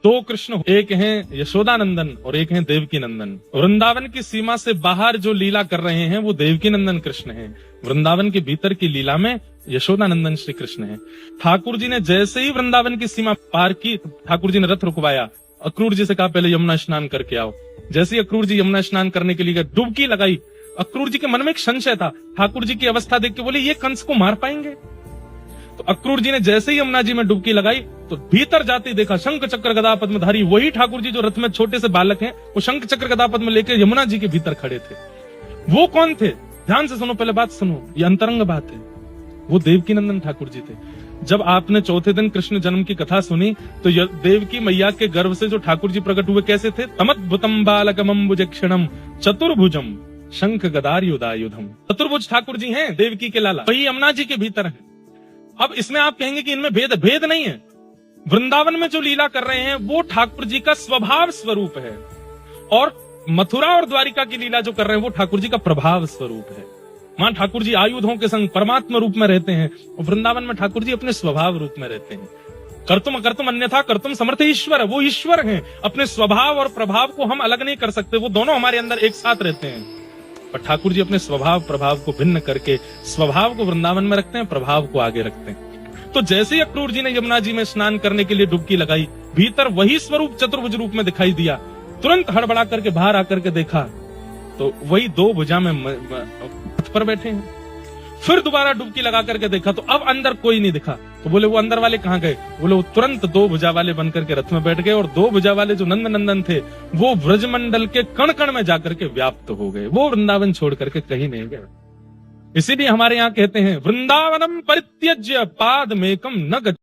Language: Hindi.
दो कृष्ण, एक हैं यशोदानंदन और एक हैं देवकी नंदन। वृंदावन की सीमा से बाहर जो लीला कर रहे हैं वो देवकी नंदन कृष्ण हैं। वृंदावन के भीतर की लीला में यशोदानंदन श्री कृष्ण हैं। ठाकुर जी ने जैसे ही वृंदावन की सीमा पार की, ठाकुर जी ने रथ रुकवाया, अक्रूर जी से कहा पहले यमुना स्नान करके आओ। जैसे ही अक्रूर जी यमुना स्नान करने के लिए गए, डुबकी लगाई। अक्रूर जी के मन में एक संशय था, ठाकुर जी की अवस्था देख के बोले ये कंस को मार पाएंगे? तो अक्रूर जी ने जैसे ही यमुना जी में डुबकी लगाई तो भीतर जाते ही देखा शंख चक्र गदा पद्मधारी वही ठाकुर जी जो रथ में छोटे से बालक हैं, वो शंख चक्र गदा पद्म लेकर यमुना जी के भीतर खड़े थे। वो कौन थे? ध्यान से सुनो, पहले बात सुनो, ये अंतरंग बात है। वो देवकी नंदन ठाकुर जी थे। जब आपने चौथे दिन कृष्ण जन्म की कथा सुनी तो देवकी मैया के गर्भ से जो ठाकुर जी प्रकट हुए कैसे थे? तमद्भुतम बालकमं भुजक्षणम चतुर्भुजम शंख गदायुधायुधम। चतुर्भुज ठाकुर जी हैं, देवकी के लाला, वही यमुना जी के भीतर है। अब इसमें आप कहेंगे कि इनमें भेद नहीं है। वृंदावन में जो लीला कर रहे हैं वो ठाकुर जी का स्वभाव स्वरूप है, और मथुरा और द्वारिका की लीला जो कर रहे हैं वो ठाकुर जी का प्रभाव स्वरूप है। वहां ठाकुर जी आयुधों के संग परमात्मा रूप में रहते हैं, और वृंदावन में ठाकुर जी अपने स्वभाव रूप में रहते हैं। कर्तुम अकर्तुम अन्यथा कर्तुम समर्थ ईश्वर है, वो ईश्वर हैं। अपने स्वभाव और प्रभाव को हम अलग नहीं कर सकते, वो दोनों हमारे अंदर एक साथ रहते हैं। पर ठाकुर जी अपने स्वभाव प्रभाव को भिन्न करके स्वभाव को वृंदावन में रखते हैं, प्रभाव को आगे रखते हैं। तो जैसे ही अक्रूर जी ने यमुना जी में स्नान करने के लिए डुबकी लगाई, भीतर वही स्वरूप चतुर्भुज रूप में दिखाई दिया। तुरंत हड़बड़ा करके बाहर आकर के देखा तो वही दो भुजा में रथ पर बैठे हैं। फिर दोबारा डुबकी लगा करके देखा तो अब अंदर कोई नहीं दिखा। तो बोले वो अंदर वाले कहाँ गए? बोले वो तुरंत दो भुजा वाले बनकर के रथ में बैठ गए, और दो भुजा वाले जो नंद नंदन थे वो ब्रजमंडल के कण कण में जाकर के व्याप्त हो गए। वो वृंदावन छोड़ करके कहीं नहीं गए। इसीलिए हमारे यहाँ कहते हैं वृंदावनम परित्यज्य पादमेकम न गच्छ।